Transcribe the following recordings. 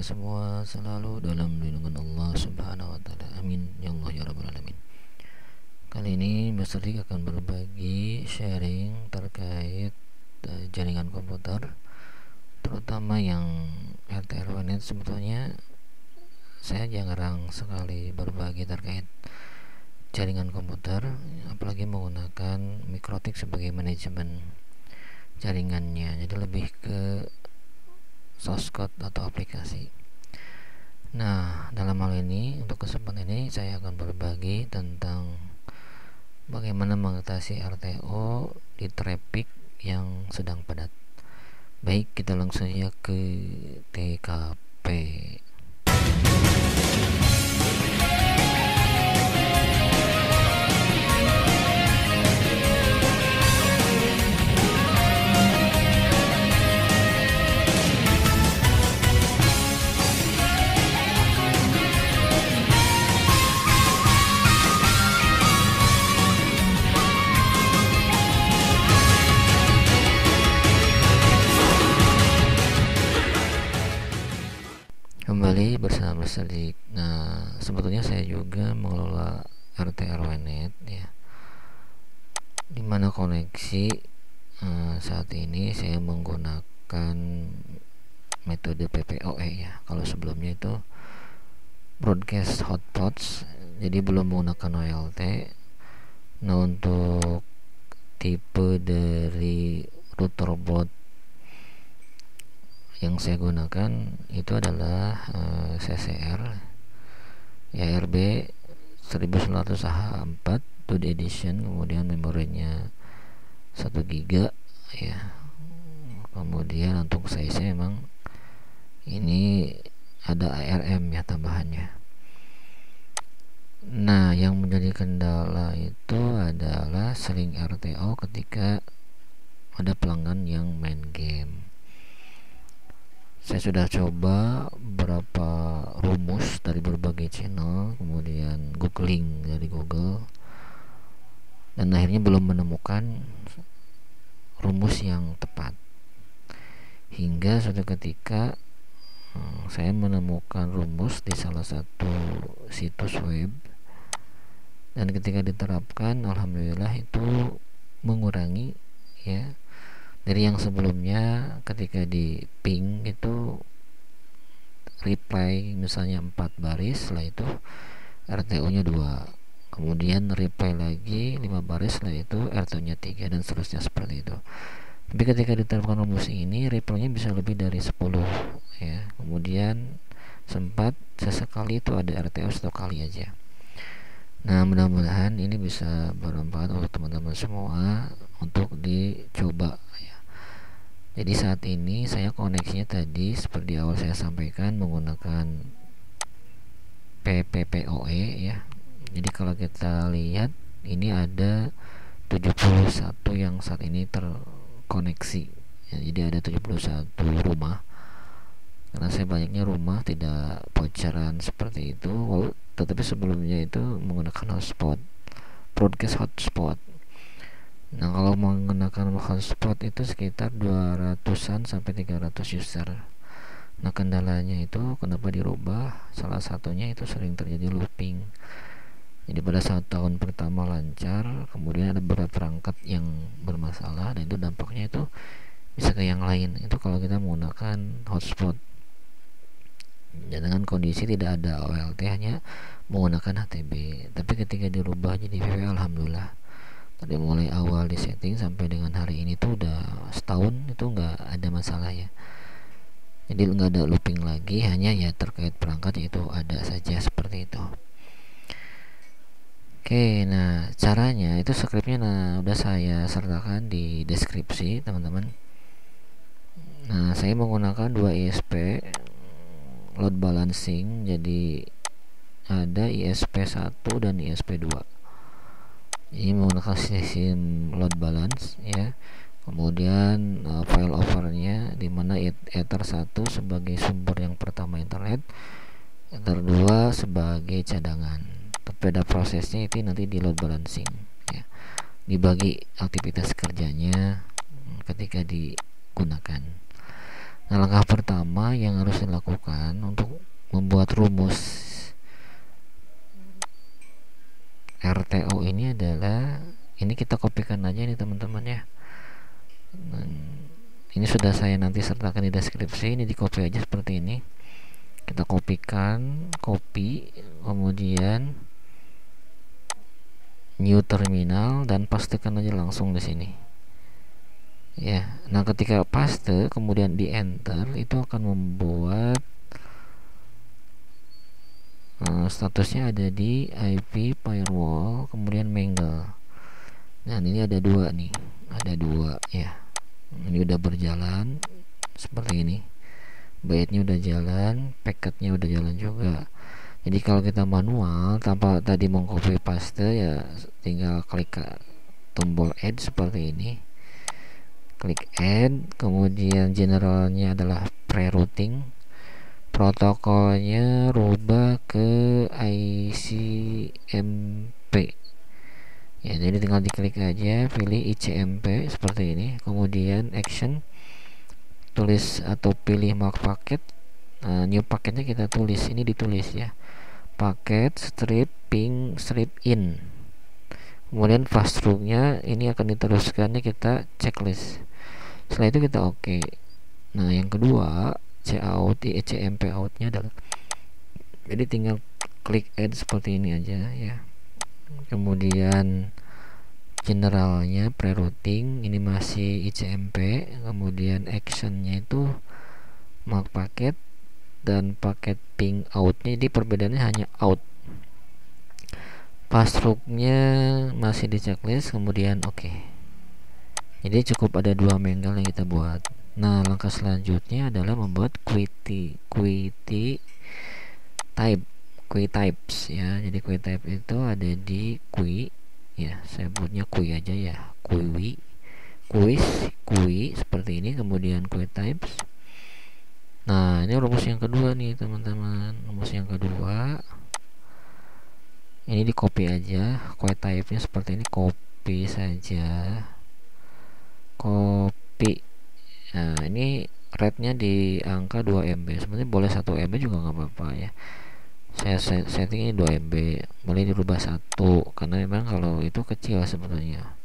kita semua selalu dalam lindungan Allah Subhanahu wa taala. Amin ya Allah ya rabbal alamin. Kali ini Mas Rik akan berbagi sharing terkait jaringan komputer, terutama yang RT/RW-net. Sebetulnya saya jarang sekali berbagi terkait jaringan komputer, apalagi menggunakan Mikrotik sebagai manajemen jaringannya. Jadi lebih ke source code atau aplikasi. Nah, dalam hal ini, untuk kesempatan ini saya akan berbagi tentang bagaimana mengatasi RTO di traffic yang sedang padat. Baik, kita langsung saja ke TKP. Kembali bersama Sedik. Nah, sebetulnya saya juga mengelola RT/RW-net ya, dimana koneksi saat ini saya menggunakan metode PPOE ya. Kalau sebelumnya itu broadcast hotspots, jadi belum menggunakan OLT. Nah, untuk tipe dari router board yang saya gunakan itu adalah CCR ya, RB 1900H4 2 edition, kemudian memorinya 1 GB ya. Kemudian untuk size-nya memang ini ada ARM ya tambahannya. Nah, yang menjadi kendala itu adalah sering RTO ketika ada pelanggan yang main game. Saya sudah coba beberapa rumus dari berbagai channel, kemudian googling dari Google, dan akhirnya belum menemukan rumus yang tepat. Hingga suatu ketika saya menemukan rumus di salah satu situs web, dan ketika diterapkan alhamdulillah itu mengurangi ya, dari yang sebelumnya ketika di ping itu reply misalnya 4 baris, setelah itu RTO nya 2, kemudian reply lagi 5 baris, setelah itu RTO nya 3, dan seterusnya seperti itu. Tapi ketika diterapkan rumus ini, reply nya bisa lebih dari 10 ya. Kemudian sempat sesekali itu ada RTO 1 kali aja. Nah, mudah-mudahan ini bisa bermanfaat untuk teman-teman semua untuk dicoba ya. Jadi saat ini saya koneksinya tadi seperti awal saya sampaikan menggunakan PPPoE ya. Jadi kalau kita lihat ini ada 71 yang saat ini terkoneksi ya, jadi ada 71 rumah. Karena saya banyaknya rumah tidak bocoran seperti itu, tetapi sebelumnya itu menggunakan hotspot, broadcast hotspot. Nah, kalau menggunakan hotspot itu sekitar 200-an sampai 300 user. Nah, kendalanya itu kenapa dirubah? Salah satunya itu sering terjadi looping. Jadi pada saat tahun pertama lancar, kemudian ada beberapa perangkat yang bermasalah, dan itu dampaknya itu bisa ke yang lain. Itu kalau kita menggunakan hotspot ya, dengan kondisi tidak ada OLT, hanya menggunakan HTB. Tapi ketika dirubah jadi VV, alhamdulillah dari mulai awal di setting sampai dengan hari ini tuh udah setahun itu nggak ada masalah ya. Jadi nggak ada looping lagi, hanya ya terkait perangkat itu ada saja seperti itu. Oke, nah caranya itu scriptnya udah saya sertakan di deskripsi teman-teman. Nah, saya menggunakan 2 ISP load balancing, jadi ada ISP1 dan ISP2. Ini menggunakan sistem load balance ya. Kemudian file overnya dimana ether 1 sebagai sumber yang pertama internet, ether 2 sebagai cadangan. Tapi ada prosesnya itu nanti di load balancing ya, dibagi aktivitas kerjanya ketika digunakan. Nah, langkah pertama yang harus dilakukan untuk membuat rumus RTO ini adalah, ini kita kopikan aja nih teman-teman ya. Nah, ini sudah saya nanti sertakan di deskripsi, ini di copy aja seperti ini. Kita kopikan, copy, kemudian new terminal dan pastekan aja langsung di sini. Ya, nah ketika paste kemudian di enter itu akan membuat statusnya ada di IP firewall kemudian mangle. Nah ini ada dua nih, ada dua ya. Ini udah berjalan seperti ini, byte-nya udah jalan, packetnya udah jalan juga. Jadi kalau kita manual tanpa tadi mau copy paste ya tinggal klik tombol add seperti ini, klik add, kemudian generalnya adalah pre-routing, protokolnya rubah ke ICMP ya. Jadi tinggal diklik aja, pilih ICMP seperti ini, kemudian action, tulis atau pilih mark packet. New paketnya kita tulis, ini ditulis ya, paket strip ping strip in, kemudian fast nya ini akan diteruskannya kita checklist. Setelah itu kita oke. Nah yang kedua cout cmp outnya adalah, jadi tinggal klik add seperti ini aja ya. Kemudian generalnya pre-routing ini masih ICMP, kemudian actionnya itu mark paket dan paket ping outnya, jadi perbedaannya hanya out. Password-nya masih di checklist, kemudian oke. Jadi cukup ada dua mangle yang kita buat. Nah langkah selanjutnya adalah membuat query types ya. Jadi query type itu ada di query ya, saya buatnya query aja ya, query seperti ini, kemudian query types. Nah ini rumus yang kedua nih teman-teman, rumus yang kedua ini di copy aja, query type nya seperti ini, copy saja, copy. Nah ini rate-nya di angka 2 MB, sebenarnya boleh 1 MB juga nggak apa-apa ya. Saya setting ini 2 MB, boleh dirubah 1 karena memang kalau itu kecil sebenarnya.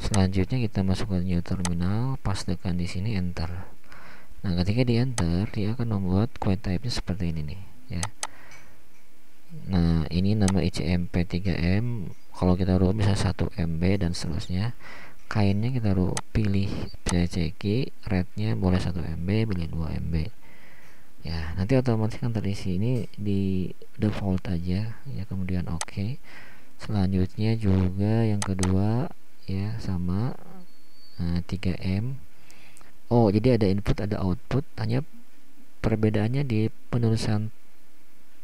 Selanjutnya kita masukkan new terminal, pastekan di sini enter. Nah ketika di enter dia akan membuat query type nya seperti ini nih ya. Nah ini nama ICMP 3M, kalau kita rubah bisa 1 MB dan seterusnya. Kainnya kita pilih ceki, rate-nya boleh 1 MB, pilih 2 MB ya, nanti otomatis kan terisi. Ini di default aja ya, kemudian oke. Selanjutnya juga yang kedua ya sama 3M. Oh jadi ada input ada output, hanya perbedaannya di penulisan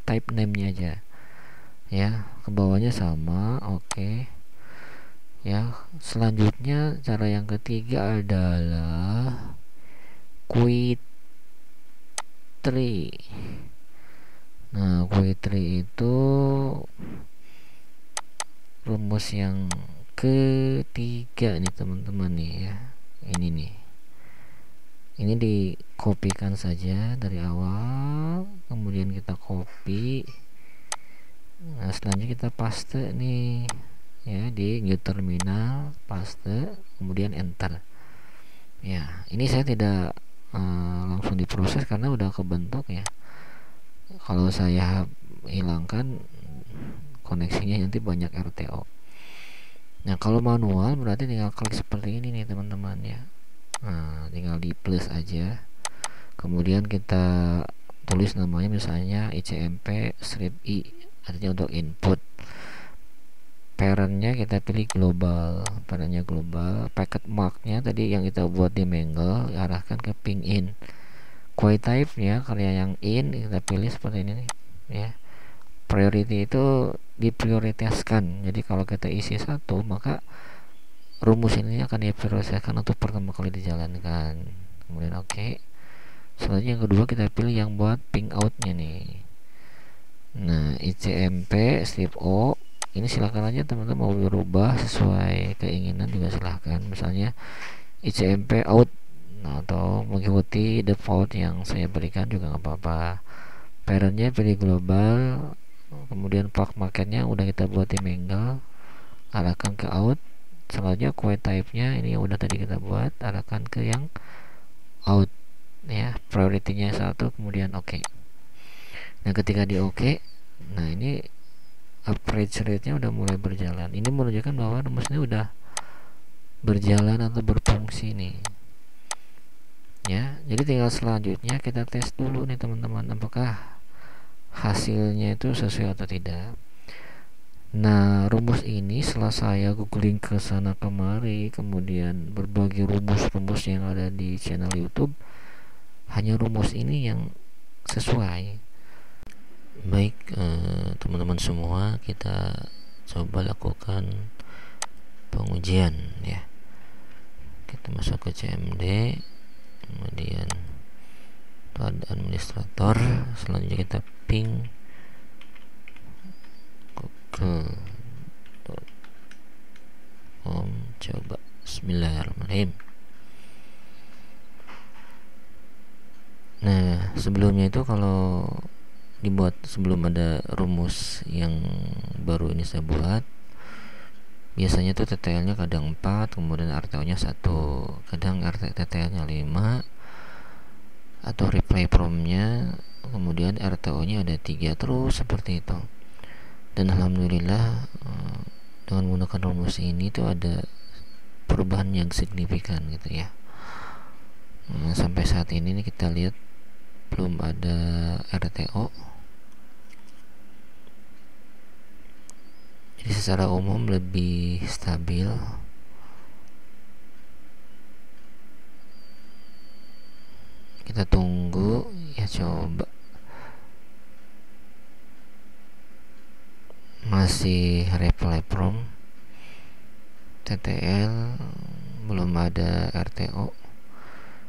type name nya aja ya, ke bawahnya sama. Oke ya. Selanjutnya cara yang ketiga adalah query. Nah query itu rumus yang ketiga nih teman-teman nih ya. Ini nih, ini dikopikan saja dari awal, kemudian kita copy. Nah selanjutnya kita paste nih ya di new terminal, paste kemudian enter ya. Ini saya tidak langsung diproses karena udah kebentuk ya. Kalau saya hilangkan koneksinya nanti banyak RTO. Nah kalau manual berarti tinggal klik seperti ini nih teman-teman ya. Nah tinggal di plus aja, kemudian kita tulis namanya misalnya ICMP strip I, artinya untuk input. Parentnya kita pilih global, parentnya global. Packet marknya tadi yang kita buat di mangle arahkan ke ping in. Query type nya karya yang in kita pilih seperti ini nih ya. Priority itu diprioritaskan, jadi kalau kita isi 1 maka rumus ini akan diprioritaskan untuk pertama kali dijalankan. Kemudian oke. Selanjutnya yang kedua kita pilih yang buat ping out nya nih. Nah ICMP strip O ini silahkan aja teman-teman mau berubah sesuai keinginan juga silahkan, misalnya ICMP out. Nah, atau mengikuti default yang saya berikan juga nggak apa-apa. Parentnya pilih global, kemudian path marketnya udah kita buat di Mangle, arahkan ke out. Selanjutnya query type-nya ini udah tadi kita buat, arahkan ke yang out ya, priority-nya 1, kemudian oke. Nah, ketika di oke, nah ini average rate-nya udah mulai berjalan. Ini menunjukkan bahwa rumus ini udah berjalan atau berfungsi nih. Ya, jadi tinggal selanjutnya kita tes dulu nih teman-teman, apakah hasilnya itu sesuai atau tidak. Nah, rumus ini setelah saya googling ke sana kemari, kemudian berbagai rumus-rumus yang ada di channel YouTube, hanya rumus ini yang sesuai. Baik, teman-teman semua, kita coba lakukan pengujian ya. Kita masuk ke CMD, kemudian pada administrator, selanjutnya kita ping google.com, coba bismillahirrahmanirrahim. Nah, sebelumnya itu kalau dibuat sebelum ada rumus yang baru ini saya buat, biasanya tuh TTL-nya kadang 4, kemudian RTO-nya 1, kadang TTL-nya 5, atau reply from-nya, kemudian RTO-nya ada 3, terus seperti itu. Dan alhamdulillah dengan menggunakan rumus ini tuh ada perubahan yang signifikan gitu ya. Sampai saat ini nih kita lihat belum ada RTO. Jadi secara umum lebih stabil. Kita tunggu ya, coba masih reply from, TTL belum ada RTO.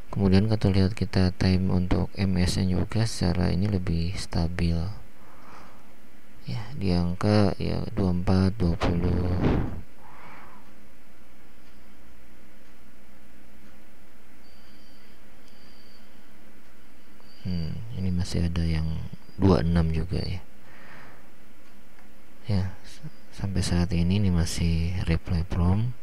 Kemudian kita lihat kita time untuk MS nya juga secara ini lebih stabil ya, di angka ya 24 20. Ini masih ada yang 26 juga ya. Ya, sampai saat ini masih reply from.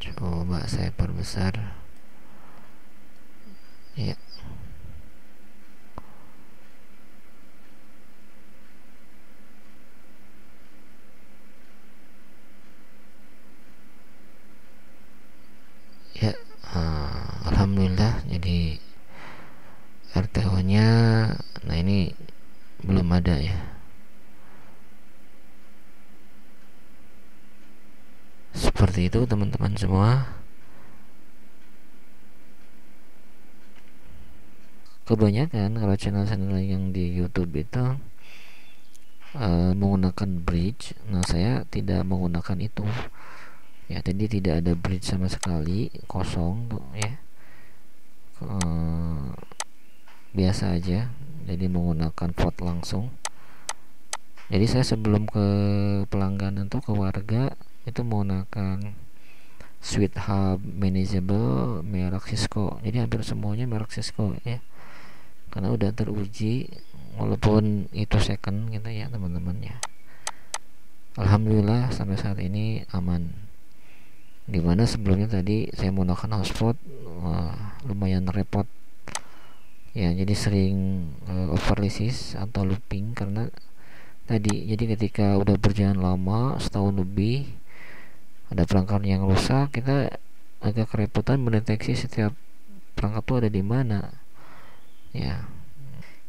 Coba saya perbesar ya. Ya, alhamdulillah. Jadi RTO nya nah ini belum ada ya. Seperti itu teman-teman semua. Kebanyakan kalau channel-channel yang di YouTube itu menggunakan bridge. Nah, saya tidak menggunakan itu ya, jadi tidak ada bridge sama sekali, kosong tuh ya. Biasa aja, jadi menggunakan vote langsung. Jadi saya sebelum ke pelanggan itu ke warga itu menggunakan Suite Hub Manageable merek Cisco. Jadi hampir semuanya merek Cisco ya, karena udah teruji, walaupun itu second gitu ya teman-teman ya. Alhamdulillah sampai saat ini aman. Dimana sebelumnya tadi saya menggunakan hotspot, lumayan repot ya, jadi sering overlisis atau looping karena tadi. Jadi ketika udah berjalan lama setahun lebih, ada perangkat yang rusak, kita agak kerepotan mendeteksi setiap perangkat itu ada di mana ya.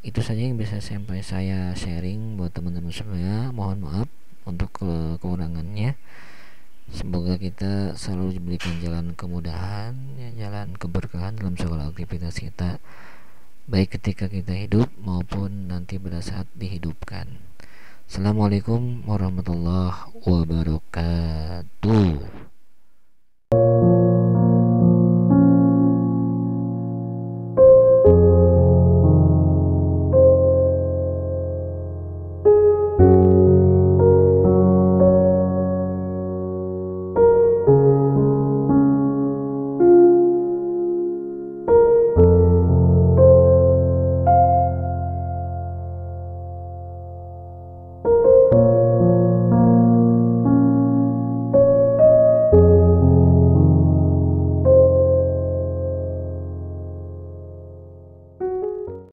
Itu saja yang bisa sampai saya sharing buat teman-teman semua. Mohon maaf untuk kekurangannya. Semoga kita selalu diberikan jalan kemudahan ya, jalan keberkahan dalam segala aktivitas kita, baik ketika kita hidup maupun nanti pada saat dihidupkan. Assalamualaikum warahmatullahi wabarakatuh.